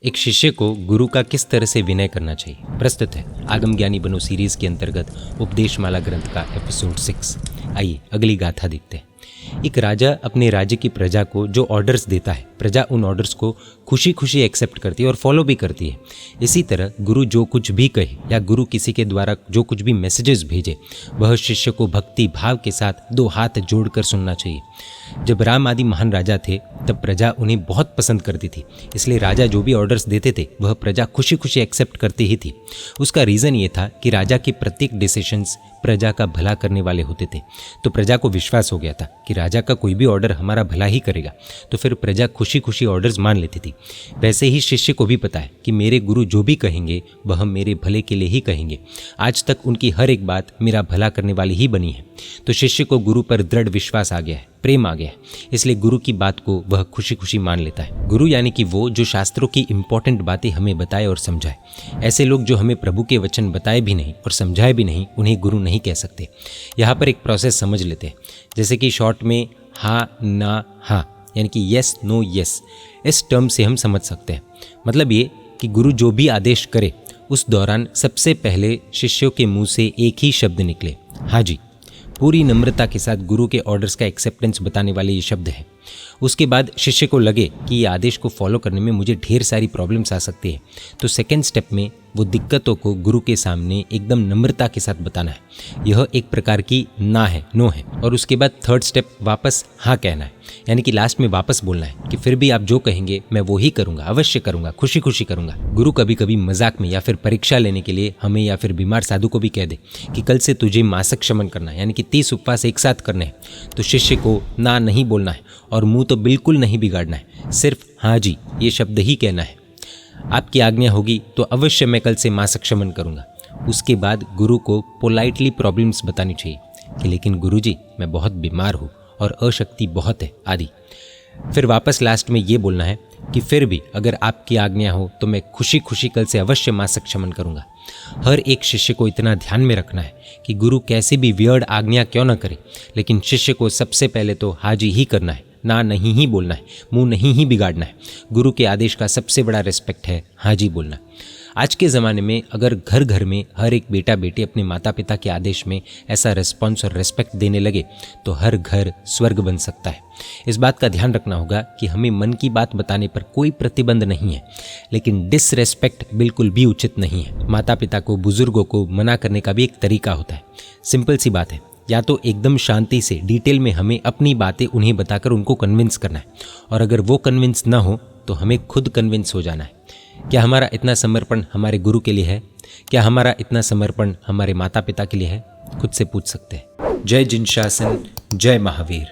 एक शिष्य को गुरु का किस तरह से विनय करना चाहिए, प्रस्तुत है आगम ज्ञानी बनो सीरीज के अंतर्गत उपदेशमाला ग्रंथ का एपिसोड 6। आइए अगली गाथा देखते हैं। एक राजा अपने राज्य की प्रजा को जो ऑर्डर्स देता है, प्रजा उन ऑर्डर्स को खुशी खुशी एक्सेप्ट करती है और फॉलो भी करती है। इसी तरह गुरु जो कुछ भी कहे या गुरु किसी के द्वारा जो कुछ भी मैसेजेस भेजे, वह शिष्य को भक्ति भाव के साथ दो हाथ जोड़कर सुनना चाहिए। जब राम आदि महान राजा थे तब प्रजा उन्हें बहुत पसंद करती थी, इसलिए राजा जो भी ऑर्डर्स देते थे वह प्रजा खुशी खुशी एक्सेप्ट करती ही थी। उसका रीज़न ये था कि राजा के प्रत्येक डिसीशंस प्रजा का भला करने वाले होते थे। तो प्रजा को विश्वास हो गया था कि राजा का कोई भी ऑर्डर हमारा भला ही करेगा, तो फिर प्रजा खुशी खुशी ऑर्डर्स मान लेती थी। वैसे ही शिष्य को भी पता है कि मेरे गुरु जो भी कहेंगे वह मेरे भले के लिए ही कहेंगे। आज तक उनकी हर एक बात मेरा भला करने वाली ही बनी है। तो शिष्य को गुरु पर दृढ़ विश्वास आ गया है, प्रेम आ गया है, इसलिए गुरु की बात को वह खुशी खुशी मान लेता है। गुरु यानी कि वो जो शास्त्रों की इंपॉर्टेंट बातें हमें बताए और समझाए। ऐसे लोग जो हमें प्रभु के वचन बताए भी नहीं और समझाए भी नहीं, उन्हें गुरु नहीं कह सकते। यहाँ पर एक प्रोसेस समझ लेते हैं, जैसे कि शॉर्ट में हाँ ना हाँ यानी कि यस नो यस, इस टर्म से हम समझ सकते हैं। मतलब ये कि गुरु जो भी आदेश करे उस दौरान सबसे पहले शिष्यों के मुंह से एक ही शब्द निकले, हाँ जी। पूरी नम्रता के साथ गुरु के ऑर्डर्स का एक्सेप्टेंस बताने वाले ये शब्द है। उसके बाद शिष्य को लगे कि ये आदेश को फॉलो करने में मुझे ढेर सारी प्रॉब्लम्स आ सकती है, तो सेकेंड स्टेप में वो दिक्कतों को गुरु के सामने एकदम नम्रता के साथ बताना है। यह एक प्रकार की ना है, नो है। और उसके बाद थर्ड स्टेप वापस हाँ कहना है, यानी कि लास्ट में वापस बोलना है कि फिर भी आप जो कहेंगे मैं वो ही करूँगा, अवश्य करूँगा, खुशी खुशी करूँगा। गुरु कभी कभी मजाक में या फिर परीक्षा लेने के लिए हमें या फिर बीमार साधु को भी कह दे कि कल से तुझे मासिक शमन करना है, यानी कि 30 उपवास एक साथ करने हैं, तो शिष्य को ना नहीं बोलना है और मुंह तो बिल्कुल नहीं बिगाड़ना है, सिर्फ हाँ जी ये शब्द ही कहना है। आपकी आज्ञा होगी तो अवश्य मैं कल से मासिक शमन करूँगा। उसके बाद गुरु को पोलाइटली प्रॉब्लम्स बतानी चाहिए कि लेकिन गुरुजी मैं बहुत बीमार हूँ और अशक्ति बहुत है आदि। फिर वापस लास्ट में ये बोलना है कि फिर भी अगर आपकी आज्ञा हो तो मैं खुशी खुशी कल से अवश्य मासिक शमन करूँगा। हर एक शिष्य को इतना ध्यान में रखना है कि गुरु कैसे भी वियर्ड आज्ञा क्यों न करे, लेकिन शिष्य को सबसे पहले तो हाजी ही करना है, ना नहीं ही बोलना है, मुंह नहीं ही बिगाड़ना है। गुरु के आदेश का सबसे बड़ा रिस्पेक्ट है हाजी बोलना। आज के ज़माने में अगर घर घर में हर एक बेटा बेटी अपने माता पिता के आदेश में ऐसा रिस्पॉन्स और रिस्पेक्ट देने लगे तो हर घर स्वर्ग बन सकता है। इस बात का ध्यान रखना होगा कि हमें मन की बात बताने पर कोई प्रतिबंध नहीं है, लेकिन डिसरेस्पेक्ट बिल्कुल भी उचित नहीं है। माता पिता को, बुजुर्गों को मना करने का भी एक तरीका होता है। सिंपल सी बात है, या तो एकदम शांति से डिटेल में हमें अपनी बातें उन्हें बताकर उनको कन्विंस करना है, और अगर वो कन्विंस ना हो तो हमें खुद कन्विंस हो जाना है। क्या हमारा इतना समर्पण हमारे गुरु के लिए है? क्या हमारा इतना समर्पण हमारे माता पिता के लिए है? खुद से पूछ सकते हैं। जय जिन शासन, जय महावीर।